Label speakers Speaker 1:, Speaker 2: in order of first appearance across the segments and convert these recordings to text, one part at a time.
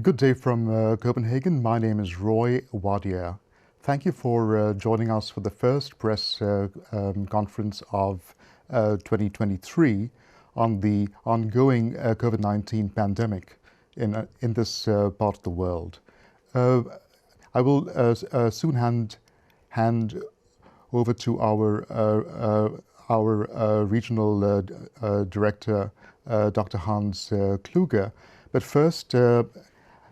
Speaker 1: Good day from Copenhagen. My name is Roy Wadia. Thank you for joining us for the first press conference of 2023 on the ongoing COVID-19 pandemic in this part of the world. I will soon hand over to our regional director, Dr. Hans Kluge. But first,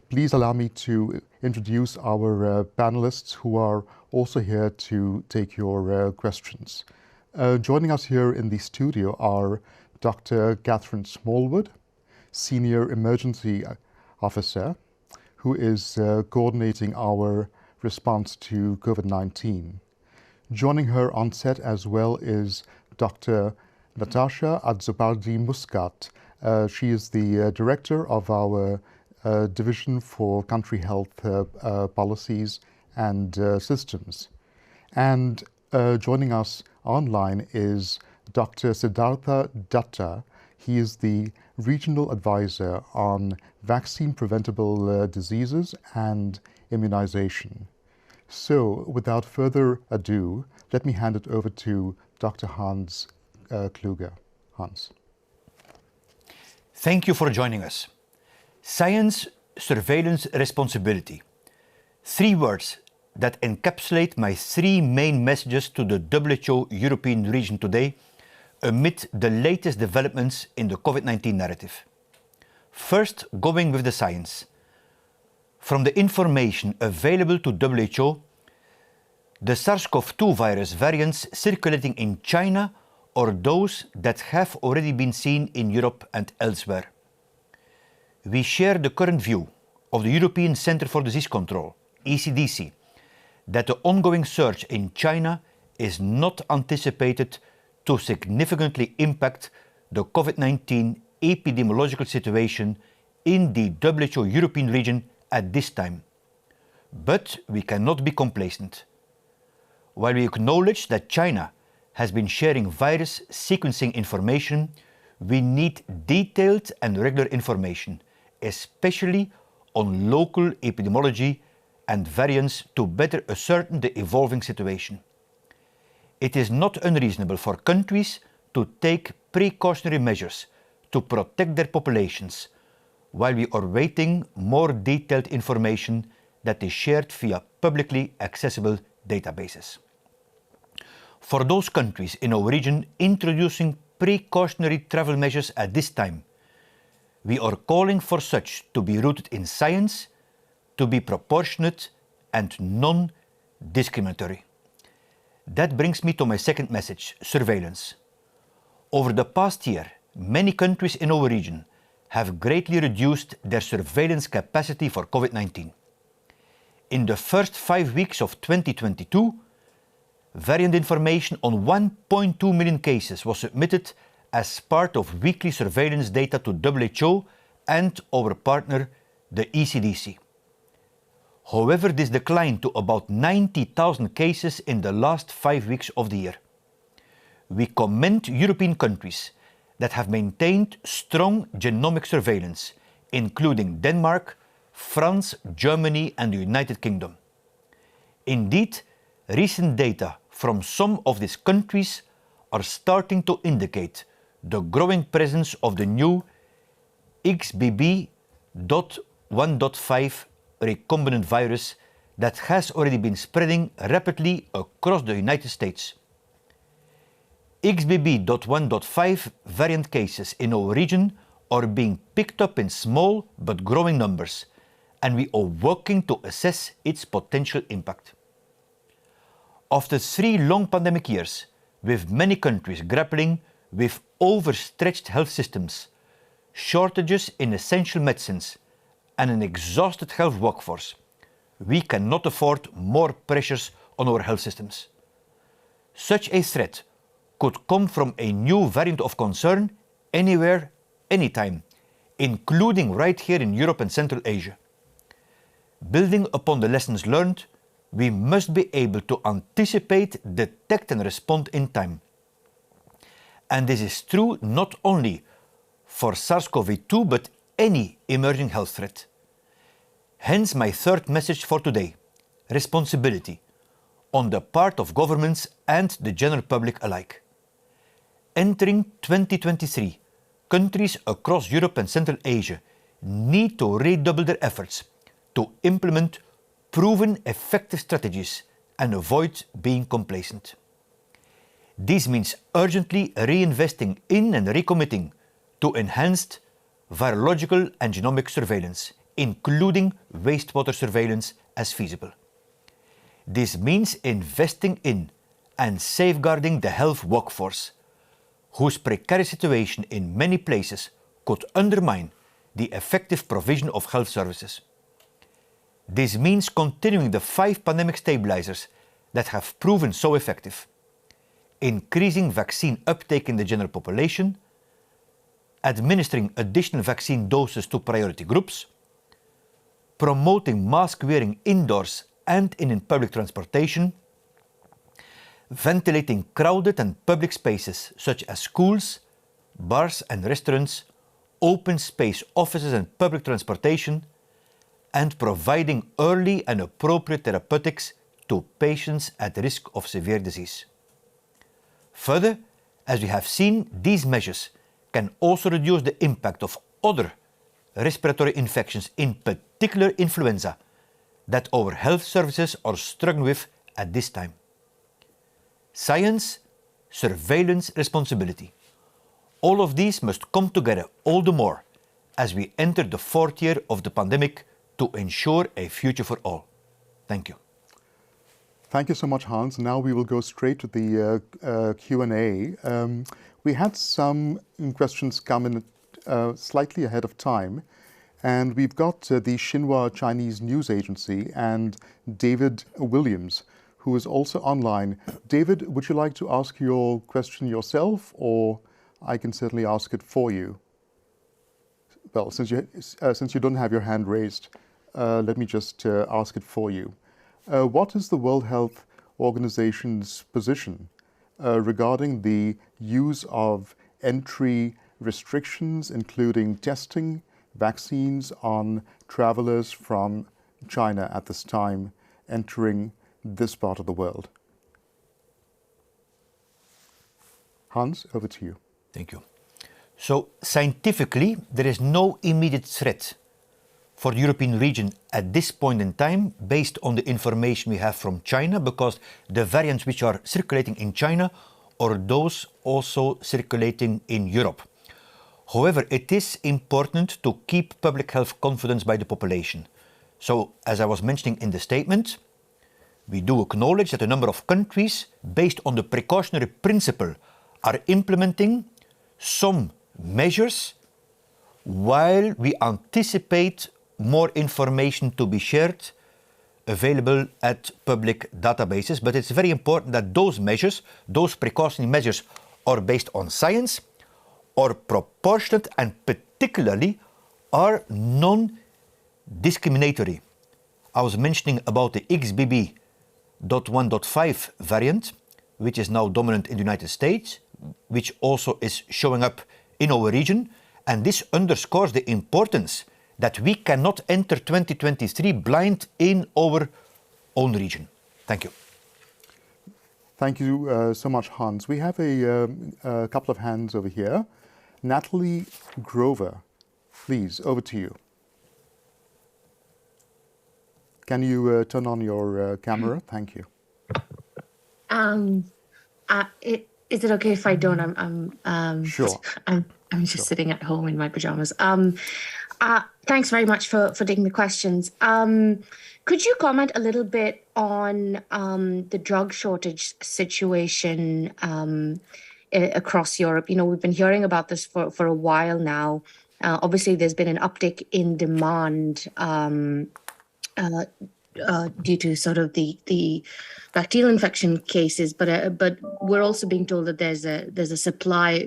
Speaker 1: please allow me to introduce our panelists who are also here to take your questions. Joining us here in the studio are Dr. Catherine Smallwood, Senior Emergency Officer, who is coordinating our response to COVID-19. Joining her on set as well is Dr. Natasha Adzobardi-Muscat. She is the director of our Division for Country Health Policies and Systems. And joining us online is Dr. Siddhartha Datta. He is the Regional Advisor on Vaccine Preventable Diseases and Immunization. So, without further ado, let me hand it over to Dr. Hans Kluge. Hans.
Speaker 2: Thank you for joining us. Science, surveillance, responsibility. 3 words that encapsulate my 3 main messages to the WHO European region today amid the latest developments in the COVID-19 narrative. First, going with the science. From the information available to WHO, the SARS-CoV-2 virus variants circulating in China or those that have already been seen in Europe and elsewhere. We share the current view of the European Centre for Disease Control, ECDC, that the ongoing surge in China is not anticipated to significantly impact the COVID-19 epidemiological situation in the WHO European region at this time. But we cannot be complacent. While we acknowledge that China has been sharing virus sequencing information, we need detailed and regular information, especially on local epidemiology and variants to better ascertain the evolving situation. It is not unreasonable for countries to take precautionary measures to protect their populations while we are awaiting more detailed information that is shared via publicly accessible databases. For those countries in our region introducing precautionary travel measures at this time, we are calling for such to be rooted in science, to be proportionate and non-discriminatory. That brings me to my second message, surveillance. Over the past year, many countries in our region have greatly reduced their surveillance capacity for COVID-19. In the first 5 weeks of 2022, variant information on 1.2 million cases was submitted as part of weekly surveillance data to WHO and our partner, the ECDC. However, this declined to about 90,000 cases in the last 5 weeks of the year. We commend European countries that have maintained strong genomic surveillance, including Denmark, France, Germany and the United Kingdom. Indeed, recent data from some of these countries are starting to indicate the growing presence of the new XBB.1.5 recombinant virus that has already been spreading rapidly across the United States. XBB.1.5 variant cases in our region are being picked up in small but growing numbers, and we are working to assess its potential impact. After 3 long pandemic years, with many countries grappling with overstretched health systems, shortages in essential medicines, and an exhausted health workforce, we cannot afford more pressures on our health systems. Such a threat could come from a new variant of concern anywhere, anytime, including right here in Europe and Central Asia. Building upon the lessons learned, we must be able to anticipate, detect and respond in time. And this is true not only for SARS-CoV-2 but any emerging health threat. Hence my third message for today: responsibility on the part of governments and the general public alike. Entering 2023, countries across Europe and Central Asia need to redouble their efforts to implement proven effective strategies and avoid being complacent. This means urgently reinvesting in and recommitting to enhanced virological and genomic surveillance, including wastewater surveillance as feasible. This means investing in and safeguarding the health workforce, whose precarious situation in many places could undermine the effective provision of health services. This means continuing the 5 pandemic stabilizers that have proven so effective, increasing vaccine uptake in the general population, administering additional vaccine doses to priority groups, promoting mask wearing indoors and in public transportation, ventilating crowded and public spaces such as schools, bars and restaurants, open space offices and public transportation, and providing early and appropriate therapeutics to patients at risk of severe disease. Further, as we have seen, these measures can also reduce the impact of other respiratory infections, in particular influenza, that our health services are struggling with at this time. Science, surveillance, responsibility. All of these must come together all the more as we enter the 4th year of the pandemic to ensure a future for all. Thank you.
Speaker 1: Thank you so much, Hans. Now we will go straight to the Q&A. We had some questions come in slightly ahead of time, and we've got the Xinhua Chinese News Agency and David Williams, who is also online. David, would you like to ask your question yourself, or I can certainly ask it for you? Well, since you don't have your hand raised, let me just ask it for you. What is the World Health Organization's position regarding the use of entry restrictions, including testing, vaccines on travelers from China at this time entering this part of the world? Hans, over to you.
Speaker 2: Thank you. So, scientifically, there is no immediate threat for the European region at this point in time, based on the information we have from China, because the variants which are circulating in China are those also circulating in Europe. However, it is important to keep public health confidence by the population. So, as I was mentioning in the statement, we do acknowledge that a number of countries, based on the precautionary principle, are implementing some measures while we anticipate more information to be shared, available at public databases. But it's very important that those measures, those precautionary measures, are based on science, are proportionate, and particularly are non-discriminatory. I was mentioning about the XBB.1.5 variant, which is now dominant in the United States, which also is showing up in our region. And this underscores the importance that we cannot enter 2023 blind in our own region. Thank you.
Speaker 1: Thank you so much, Hans. We have a couple of hands over here. Natalie Grover, please, over to you. Can you turn on your camera? Thank you.
Speaker 3: Is it okay if I don't?
Speaker 1: Sure.
Speaker 3: I'm just sitting at home in my pajamas. Thanks very much for taking the questions. Could you comment a little bit on the drug shortage situation across Europe? You know, we've been hearing about this for a while now. Obviously, there's been an uptick in demand due to sort of the bacterial infection cases, but we're also being told that there's a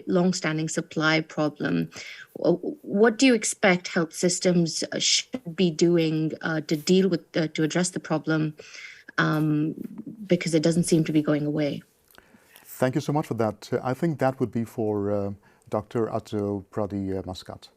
Speaker 3: long-standing supply problem. What do you expect health systems should be doing to deal with to address the problem, because it doesn't seem to be going away?
Speaker 1: Thank you so much for that. I think that would be for Dr. Atto Pradi Muscat.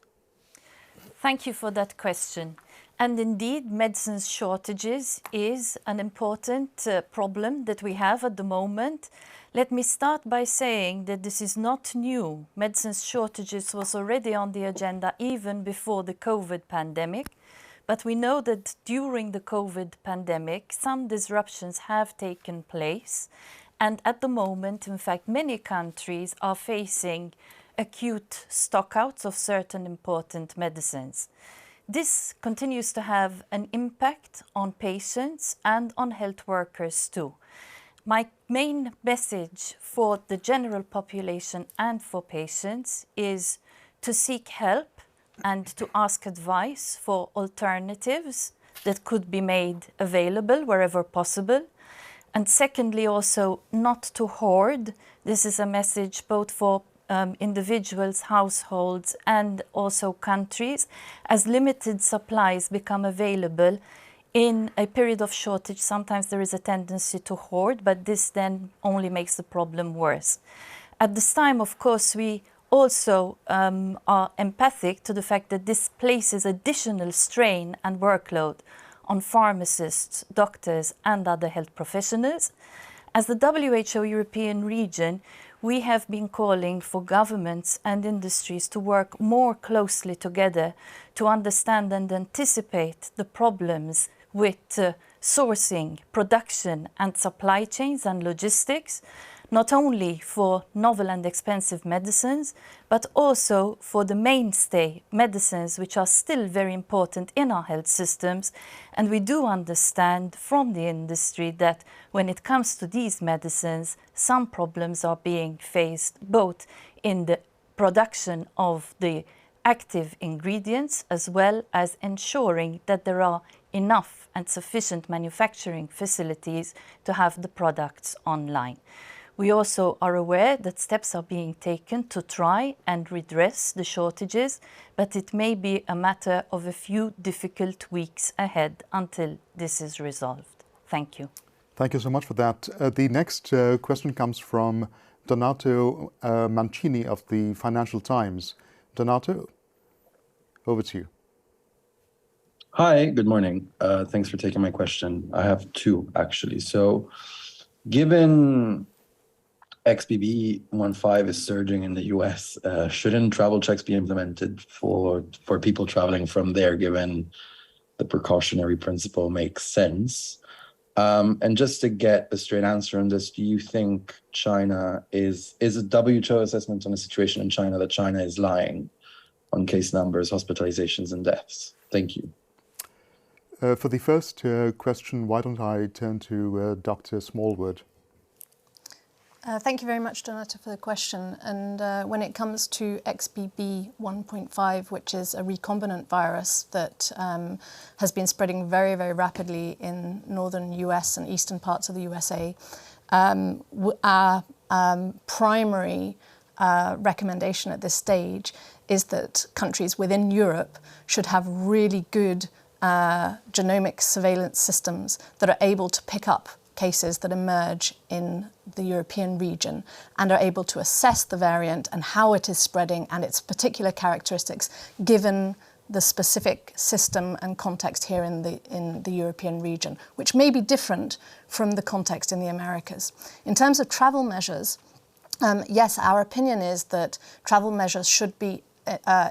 Speaker 4: Thank you for that question. And indeed, medicines shortages is an important problem that we have at the moment. Let me start by saying that this is not new. Medicines shortages was already on the agenda even before the COVID pandemic. But we know that during the COVID pandemic, some disruptions have taken place. And at the moment, in fact, many countries are facing acute stockouts of certain important medicines. This continues to have an impact on patients and on health workers too. My main message for the general population and for patients is to seek help and to ask advice for alternatives that could be made available wherever possible. And secondly, also not to hoard. This is a message both for individuals, households, and also countries, as limited supplies become available in a period of shortage. Sometimes there is a tendency to hoard, but this then only makes the problem worse. At this time, of course, we also are empathic to the fact that this places additional strain and workload on pharmacists, doctors, and other health professionals. As the WHO European region, we have been calling for governments and industries to work more closely together to understand and anticipate the problems with sourcing, production, and supply chains and logistics, not only for novel and expensive medicines, but also for the mainstay medicines, which are still very important in our health systems. And we do understand from the industry that when it comes to these medicines, some problems are being faced both in the production of the active ingredients as well as ensuring that there are enough and sufficient manufacturing facilities to have the products online. We also are aware that steps are being taken to try and redress the shortages, but it may be a matter of a few difficult weeks ahead until this is resolved. Thank you.
Speaker 1: Thank you so much for that. The next question comes from Donato Mancini of the Financial Times. Donato, over to you.
Speaker 5: Hi, good morning. Thanks for taking my question. I have two, actually. So, given XBB.1.5 is surging in the US, shouldn't travel checks be implemented for people traveling from there, given the precautionary principle makes sense? And just to get a straight answer on this, do you think China is a WHO assessment on the situation in China that China is lying on case numbers, hospitalizations, and deaths? Thank you.
Speaker 1: For the first question, why don't I turn to Dr. Smallwood?
Speaker 6: Thank you very much, Donato, for the question. And when it comes to XBB.1.5, which is a recombinant virus that has been spreading very, very rapidly in northern US and eastern parts of the USA, our primary recommendation at this stage is that countries within Europe should have really good genomic surveillance systems that are able to pick up cases that emerge in the European region and are able to assess the variant and how it is spreading and its particular characteristics, given the specific system and context here in the European region, which may be different from the context in the Americas. In terms of travel measures, yes, our opinion is that travel measures should be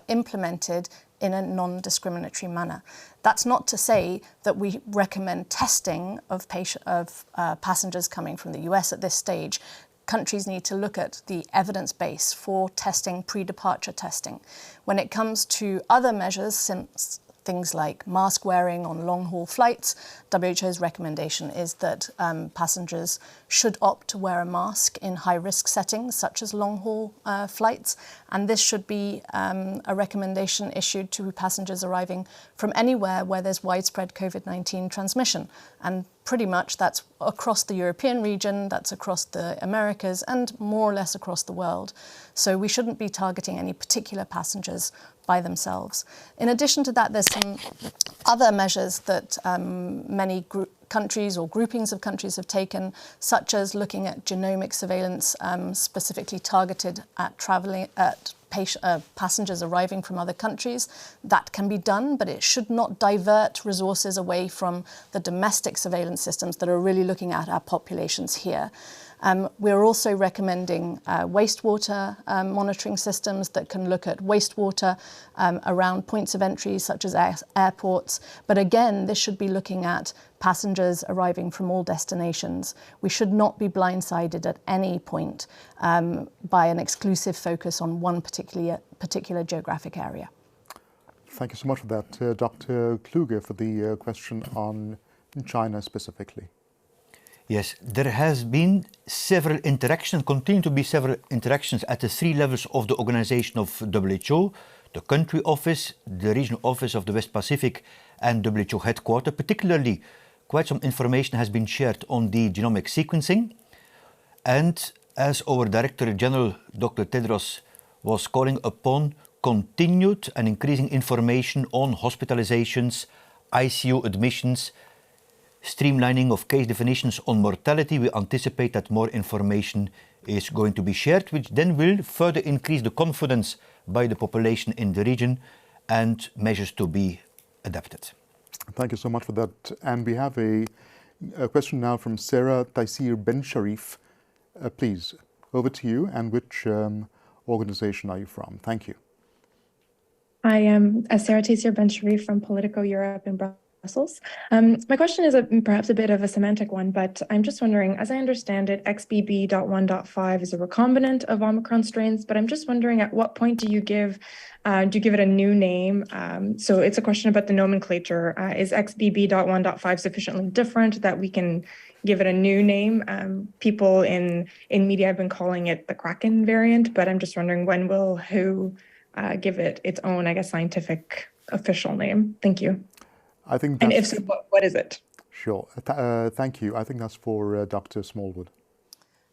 Speaker 6: implemented in a non-discriminatory manner. That's not to say that we recommend testing of passengers coming from the US at this stage. Countries need to look at the evidence base for testing, pre-departure testing. When it comes to other measures, things like mask wearing on long-haul flights, WHO's recommendation is that passengers should opt to wear a mask in high-risk settings, such as long-haul flights. And this should be a recommendation issued to passengers arriving from anywhere where there's widespread COVID-19 transmission. And pretty much that's across the European region, that's across the Americas, and more or less across the world. So we shouldn't be targeting any particular passengers by themselves. In addition to that, there's some other measures that many countries or groupings of countries have taken, such as looking at genomic surveillance specifically targeted at passengers arriving from other countries. That can be done, but it should not divert resources away from the domestic surveillance systems that are really looking at our populations here. We're also recommending wastewater monitoring systems that can look at wastewater around points of entry such as airports. But again, this should be looking at passengers arriving from all destinations. We should not be blindsided at any point by an exclusive focus on one particular geographic area.
Speaker 1: Thank you so much for that, Dr. Kluge, for the question on China specifically.
Speaker 2: Yes, there has been several interactions, continue to be several interactions at the three levels of the organization of WHO, the country office, the regional office of the West Pacific and WHO headquarters. Particularly, quite some information has been shared on the genomic sequencing. And as our Director General, Dr. Tedros, was calling upon continued and increasing information on hospitalizations, ICU admissions, streamlining of case definitions on mortality, we anticipate that more information is going to be shared, which then will further increase the confidence by the population in the region and measures to be adapted.
Speaker 1: Thank you so much for that. And we have a question now from Sarah Taisir Ben Sharif. Please, over to you. And which organization are you from? Thank you.
Speaker 7: I am Sarah Taisir Ben Sharif from Politico Europe in Brussels. My question is perhaps a bit of a semantic one, but I'm just wondering, as I understand it, XBB.1.5 is a recombinant of Omicron strains, but I'm just wondering at what point do you give it a new name? So it's a question about the nomenclature. Is XBB.1.5 sufficiently different that we can give it a new name? People in media have been calling it the Kraken variant, but I'm just wondering when will WHO give it its own, I guess, scientific official name? Thank you.
Speaker 1: I think
Speaker 7: and if so, what is it?
Speaker 1: Sure. Thank you. I think that's for Dr. Smallwood.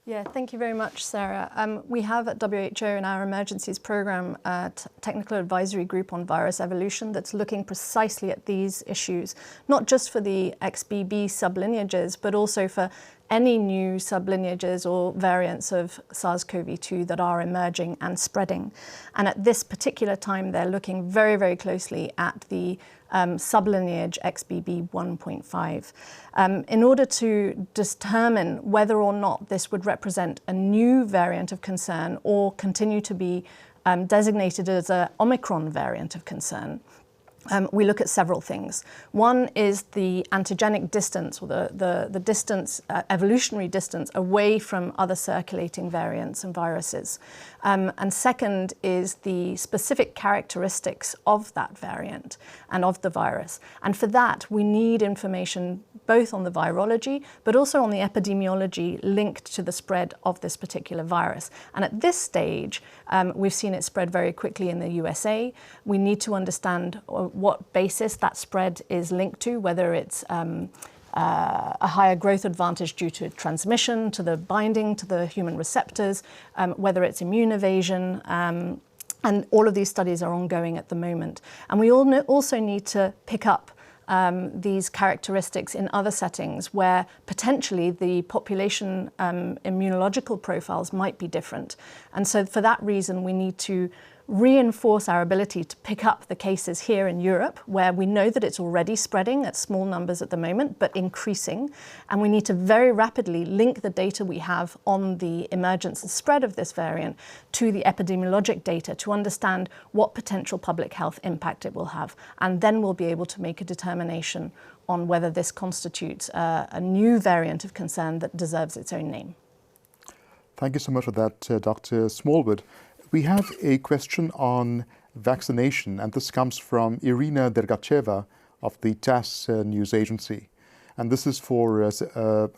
Speaker 6: Yeah, thank you very much, Sarah. We have at WHO in our emergencies program a technical advisory group on virus evolution that's looking precisely at these issues, not just for the XBB sublineages, but also for any new sublineages or variants of SARS-CoV-2 that are emerging and spreading. And at this particular time, they're looking very, very closely at the sublineage XBB 1.5 in order to determine whether or not this would represent a new variant of concern or continue to be designated as an Omicron variant of concern. We look at several things. One is the antigenic distance, or the distance, evolutionary distance away from other circulating variants and viruses. And second is the specific characteristics of that variant and of the virus. And for that, we need information both on the virology, but also on the epidemiology linked to the spread of this particular virus. And at this stage, we've seen it spread very quickly in the USA. We need to understand what basis that spread is linked to, whether it's a higher growth advantage due to transmission, to the binding to the human receptors, whether it's immune evasion, and all of these studies are ongoing at the moment. And we also need to pick up these characteristics in other settings where potentially the population immunological profiles might be different. And so for that reason, we need to reinforce our ability to pick up the cases here in Europe, where we know that it's already spreading at small numbers at the moment, but increasing. And we need to very rapidly link the data we have on the emergence and spread of this variant to the epidemiologic data to understand what potential public health impact it will have. And then we'll be able to make a determination on whether this constitutes a new variant of concern that deserves its own name.
Speaker 1: Thank you so much for that, Dr. Smallwood. We have a question on vaccination, and this comes from Irina Dergacheva of the TASS news agency. And this is for,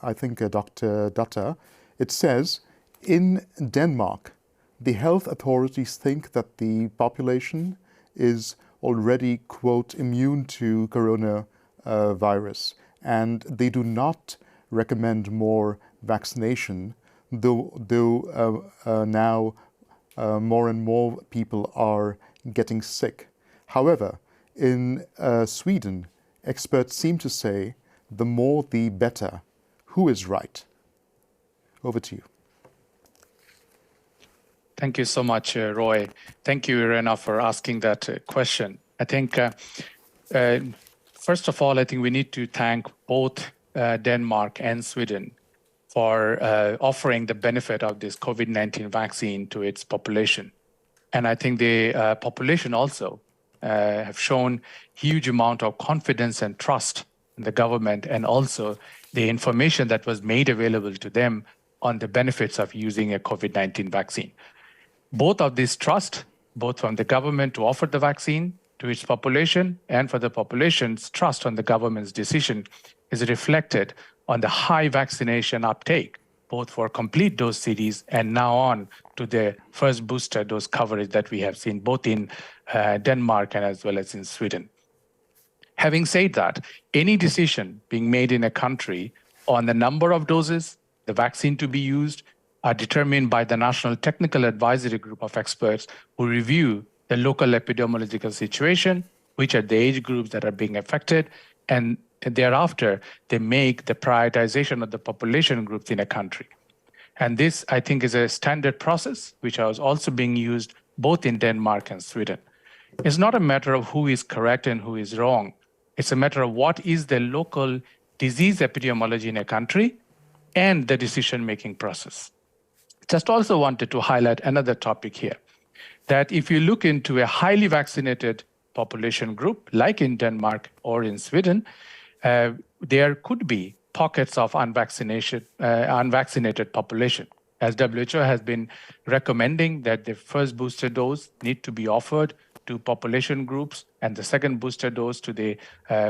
Speaker 1: I think, Dr. Datta. It says, in Denmark, the health authorities think that the population is already, quote, immune to coronavirus, and they do not recommend more vaccination, though now more and more people are getting sick. However, in Sweden, experts seem to say the more the better. Who is right? Over to you.
Speaker 8: Thank you so much, Roy. Thank you, Irena, for asking that question. I think, first of all, I think we need to thank both Denmark and Sweden for offering the benefit of this COVID-19 vaccine to its population. And I think the population also have shown huge amount of confidence and trust in the government, and also the information that was made available to them on the benefits of using a COVID-19 vaccine. Both of this trust, both from the government to offer the vaccine to its population and for the population's trust on the government's decision, is reflected on the high vaccination uptake, both for complete dose cities and now on to the first booster dose coverage that we have seen both in Denmark and as well as in Sweden. Having said that, any decision being made in a country on the number of doses, the vaccine to be used, are determined by the National Technical Advisory Group of experts who review the local epidemiological situation, which are the age groups that are being affected, and thereafter, they make the prioritization of the population groups in a country. And this, I think, is a standard process, which was also being used both in Denmark and Sweden. It's not a matter of who is correct and who is wrong. It's a matter of what is the local disease epidemiology in a country and the decision-making process. Just also wanted to highlight another topic here, that if you look into a highly vaccinated population group, like in Denmark or in Sweden, there could be pockets of unvaccinated population. As WHO has been recommending that the first booster dose need to be offered to population groups and the second booster dose to the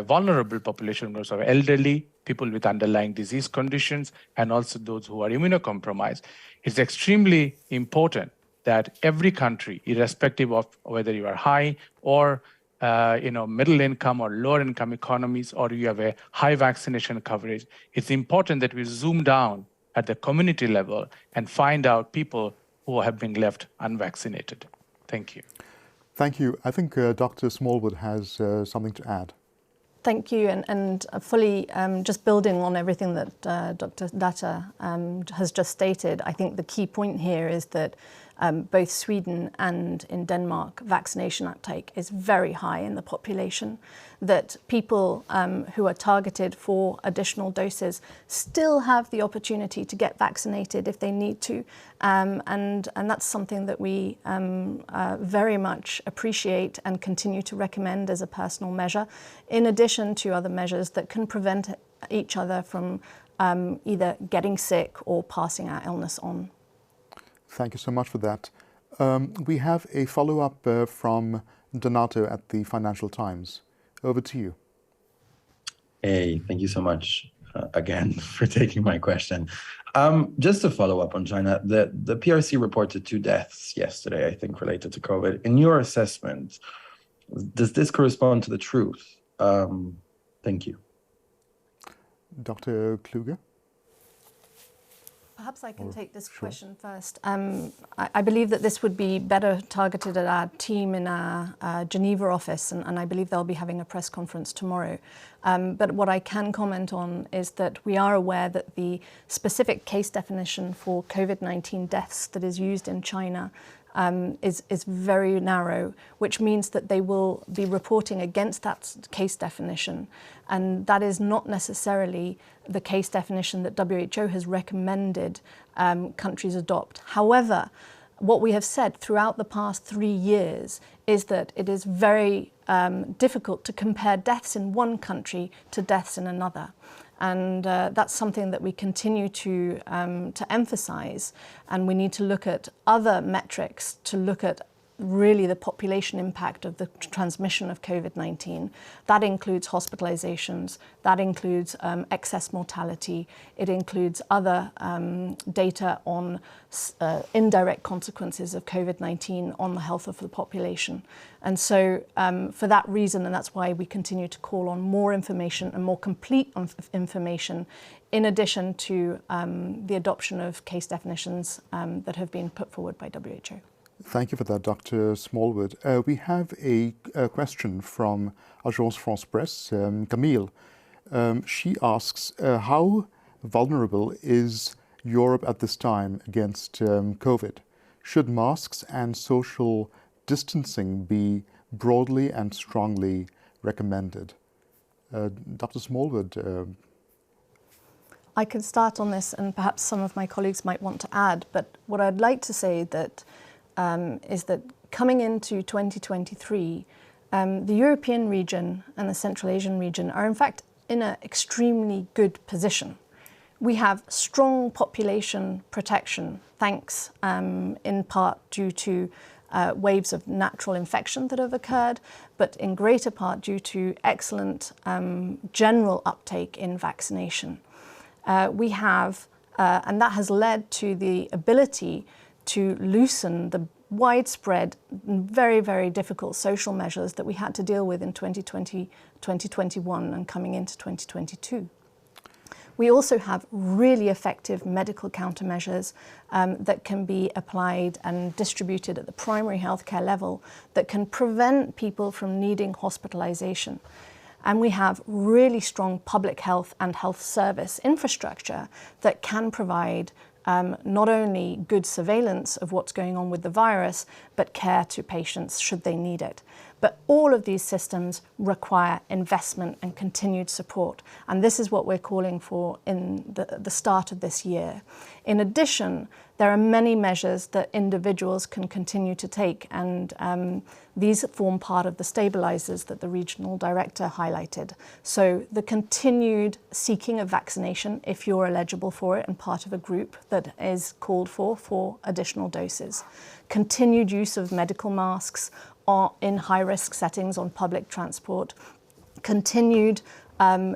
Speaker 8: vulnerable population groups of elderly, people with underlying disease conditions, and also those who are immunocompromised. It's extremely important that every country, irrespective of whether you are high or middle income or lower income economies, or you have a high vaccination coverage, it's important that we zoom down at the community level and find out people who have been left unvaccinated. Thank you.
Speaker 1: Thank you. I think Dr. Smallwood has something to add.
Speaker 6: Thank you, and fully just building on everything that Dr. Datta has just stated, I think the key point here is that both Sweden and in Denmark, vaccination uptake is very high in the population, that people who are targeted for additional doses still have the opportunity to get vaccinated if they need to. And that's something that we very much appreciate and continue to recommend as a personal measure, in addition to other measures that can prevent each other from either getting sick or passing our illness on.
Speaker 1: Thank you so much for that. We have a follow-up from Donato at the Financial Times. Over to you.
Speaker 5: Hey, thank you so much again for taking my question. Just to follow up on China, the PRC reported 2 deaths yesterday, I think, related to COVID. In your assessment, does this correspond to the truth? Thank you.
Speaker 1: Dr. Kluge?
Speaker 6: Perhaps I can take this question first. I believe that this would be better targeted at our team in our Geneva office, and I believe they'll be having a press conference tomorrow. But what I can comment on is that we are aware that the specific case definition for COVID-19 deaths that is used in China is very narrow, which means that they will be reporting against that case definition. And that is not necessarily the case definition that WHO has recommended countries adopt. However, what we have said throughout the past 3 years is that it is very difficult to compare deaths in one country to deaths in another. And that's something that we continue to emphasize. And we need to look at other metrics to look at really the population impact of the transmission of COVID-19. That includes hospitalizations, that includes excess mortality, it includes other data on indirect consequences of COVID-19 on the health of the population. And so for that reason, and that's why we continue to call on more information and more complete information, in addition to the adoption of case definitions that have been put forward by WHO.
Speaker 1: Thank you for that, Dr. Smallwood. We have a question from Agence France-Presse, Camille. She asks, how vulnerable is Europe at this time against COVID? should masks and social distancing be broadly and strongly recommended? Dr. Smallwood.
Speaker 6: I could start on this, and perhaps some of my colleagues might want to add, but what I'd like to say that is that coming into 2023, the European region and the Central Asian region are in fact in an extremely good position. We have strong population protection, thanks in part due to waves of natural infection that have occurred, but in greater part due to excellent general uptake in vaccination. We have, and that has led to the ability to loosen the widespread, very, very difficult social measures that we had to deal with in 2020, 2021 and coming into 2022. We also have really effective medical countermeasures that can be applied and distributed at the primary healthcare level that can prevent people from needing hospitalization. And we have really strong public health and health service infrastructure that can provide not only good surveillance of what's going on with the virus, but care to patients should they need it. But all of these systems require investment and continued support. And this is what we're calling for in the start of this year. In addition, there are many measures that individuals can continue to take, and these form part of the stabilizers that the regional director highlighted. So the continued seeking of vaccination, if you're eligible for it and part of a group that is called for additional doses. Continued use of medical masks in high-risk settings on public transport. Continued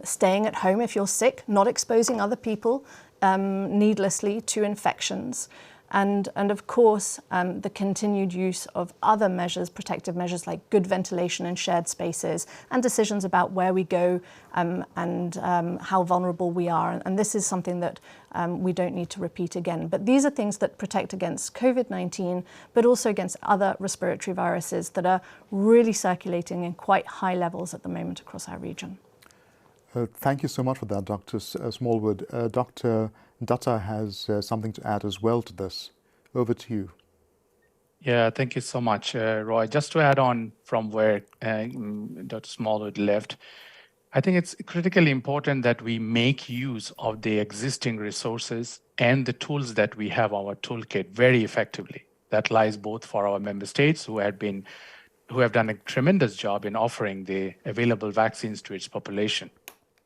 Speaker 6: staying at home if you're sick, not exposing other people needlessly to infections. And of course, the continued use of other measures, protective measures like good ventilation in shared spaces and decisions about where we go and how vulnerable we are. And this is something that we don't need to repeat again. But these are things that protect against COVID-19, but also against other respiratory viruses that are really circulating in quite high levels at the moment across our region.
Speaker 1: Thank you so much for that, Dr. Smallwood. Dr. Datta has something to add as well to this. Over to you.
Speaker 8: Yeah, thank you so much, Roy. Just to add on from where Dr. Smallwood left, I think it's critically important that we make use of the existing resources and the tools that we have our toolkit very effectively. That lies both for our member states who have done a tremendous job in offering the available vaccines to its population.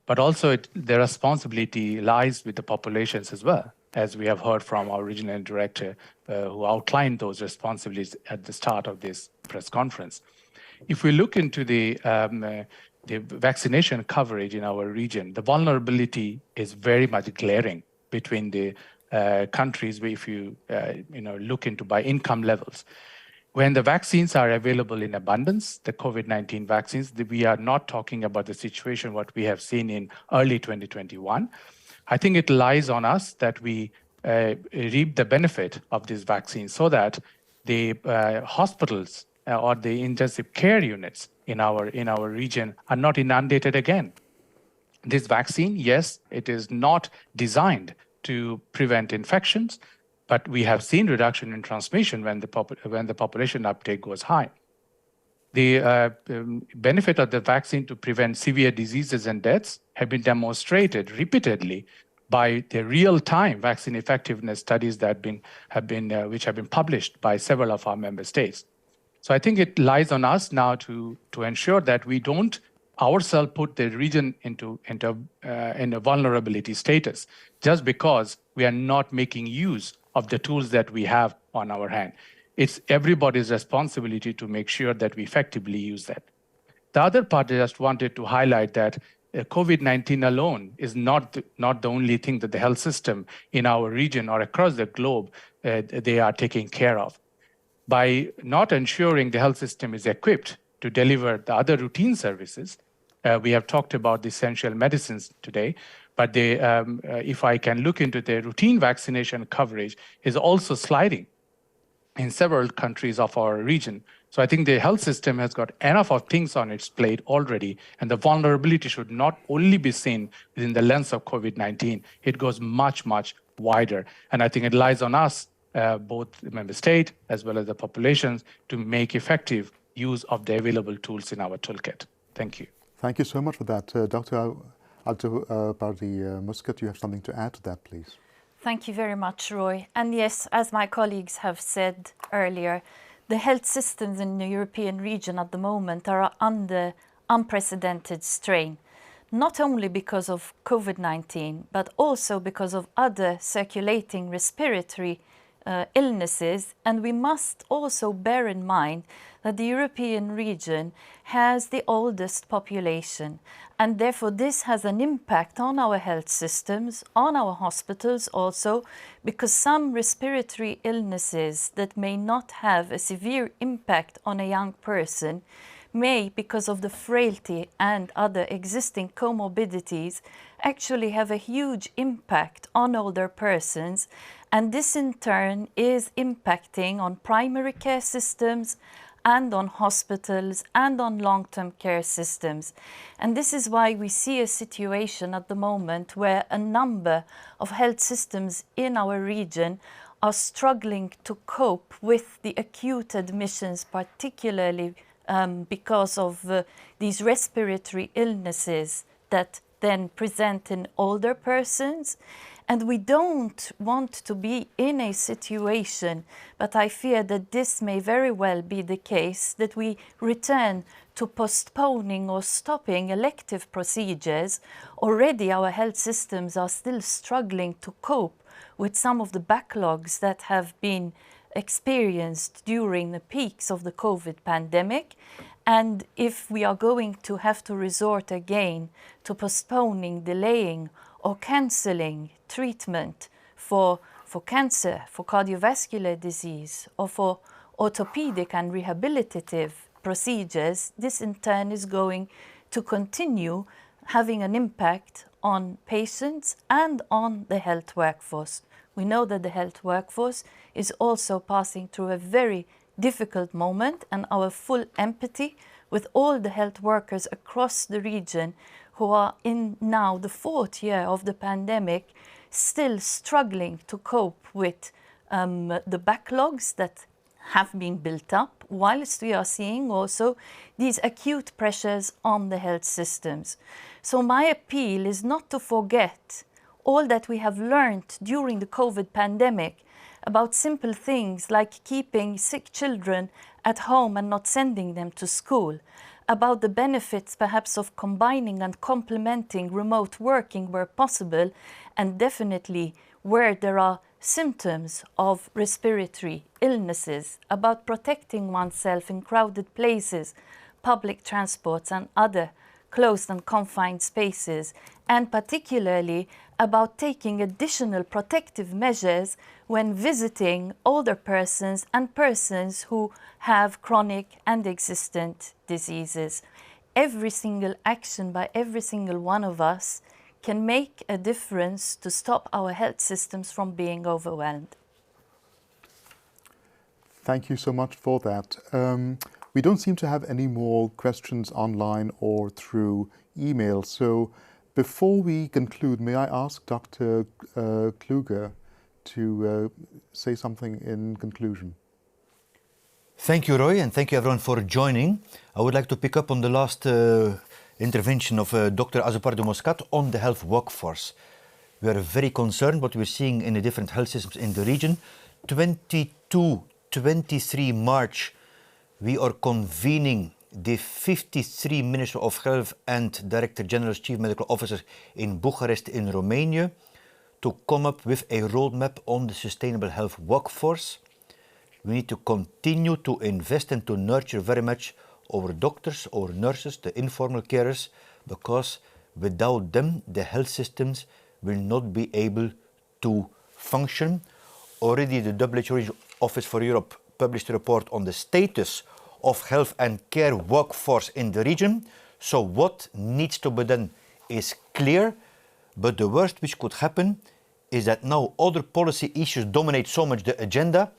Speaker 8: But also the responsibility lies with the populations as well, as we have heard from our regional director who outlined those responsibilities at the start of this press conference. If we look into the vaccination coverage in our region, the vulnerability is very much glaring between the countries if you look into by income levels. When the vaccines are available in abundance, the COVID-19 vaccines, we are not talking about the situation what we have seen in early 2021. I think it lies on us that we reap the benefit of this vaccine so that the hospitals or the intensive care units in our region are not inundated again. This vaccine, yes, it is not designed to prevent infections, but we have seen reduction in transmission when the population uptake goes high. The benefit of the vaccine to prevent severe diseases and deaths have been demonstrated repeatedly by the real-time vaccine effectiveness studies that which have been published by several of our member states. So I think it lies on us now to ensure that we don't ourselves put the region in a vulnerability status just because we are not making use of the tools that we have on our hand. It's everybody's responsibility to make sure that we effectively use that. The other part I just wanted to highlight that COVID-19 alone is not the only thing that the health system in our region or across the globe they are taking care of. By not ensuring the health system is equipped to deliver the other routine services, we have talked about the essential medicines today, but if I can look into the routine vaccination coverage is also sliding in several countries of our region. So I think the health system has got enough of things on its plate already, and the vulnerability should not only be seen within the lens of COVID-19. It goes much, much wider. And I think it lies on us both the member state as well as the populations to make effective use of the available tools in our toolkit. Thank you.
Speaker 1: Thank you so much for that. Dr. Alto Muscat, you have something to add to that, please.
Speaker 4: Thank you very much, Roy. And yes, as my colleagues have said earlier, the health systems in the European region at the moment are under unprecedented strain, not only because of COVID-19, but also because of other circulating respiratory illnesses. And we must also bear in mind that the European region has the oldest population, and therefore this has an impact on our health systems, on our hospitals also, because some respiratory illnesses that may not have a severe impact on a young person may, because of the frailty and other existing comorbidities, actually have a huge impact on older persons, and this in turn is impacting on primary care systems and on hospitals and on long-term care systems. And this is why we see a situation at the moment where a number of health systems in our region are struggling to cope with the acute admissions, particularly because of these respiratory illnesses that then present in older persons. And we don't want to be in a situation, but I fear that this may very well be the case, that we return to postponing or stopping elective procedures. Already our health systems are still struggling to cope with some of the backlogs that have been experienced during the peaks of the COVID pandemic. And if we are going to have to resort again to postponing, delaying, or cancelling treatment for cancer, for cardiovascular disease, or for orthopedic and rehabilitative procedures, this in turn is going to continue having an impact on patients and on the health workforce. We know that the health workforce is also passing through a very difficult moment, and our full empathy with all the health workers across the region who are in now the 4th year of the pandemic, still struggling to cope with the backlogs that have been built up, whilst we are seeing also these acute pressures on the health systems. So my appeal is not to forget all that we have learned during the COVID pandemic about simple things like keeping sick children at home and not sending them to school, about the benefits perhaps of combining and complementing remote working where possible, and definitely where there are symptoms of respiratory illnesses, about protecting oneself in crowded places, public transports and other closed and confined spaces, and particularly about taking additional protective measures when visiting older persons and persons who have chronic and existent diseases. Every single action by every single one of us can make a difference to stop our health systems from being overwhelmed.
Speaker 1: Thank you so much for that. We don't seem to have any more questions online or through email. So before we conclude, may I ask Dr. Kluge to say something in conclusion?
Speaker 2: Thank you, Roy, and thank you everyone for joining. I would like to pick up on the last intervention of Dr. Azopardo Muscat on the health workforce. We are very concerned what we're seeing in the different health systems in the region. 23 March, we are convening the 53 Minister of Health and Director General's Chief Medical Officer in Bucharest in Romania to come up with a roadmap on the sustainable health workforce. We need to continue to invest and to nurture very much our doctors, our nurses, the informal carers, because without them, the health systems will not be able to function. Already the WHO Office for Europe published a report on the status of health and care workforce in the region. So what needs to be done is clear, but the worst which could happen is that now other policy issues dominate so much the agenda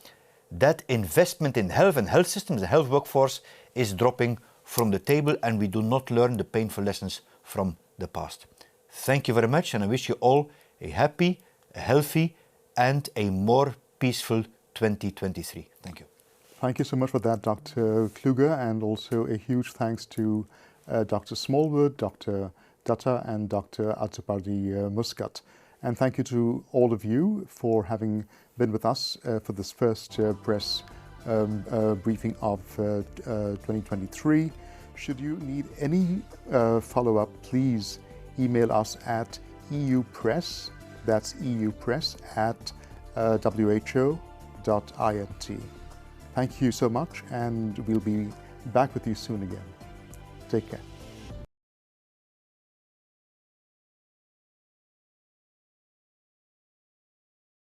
Speaker 2: that investment in health and health systems, the health workforce, is dropping from the table, and we do not learn the painful lessons from the past. Thank you very much, and I wish you all a happy, a healthy, and a more peaceful 2023. Thank you.
Speaker 1: Thank you so much for that, Dr. Kluge, and also a huge thanks to Dr. Smallwood, Dr. Datta, and Dr. Azzopardi Muscat. And thank you to all of you for having been with us for this first press briefing of 2023. Should you need any follow-up, please email us at eupress, that's eupress at who.int. Thank you so much, and we'll be back with you soon again. Take care.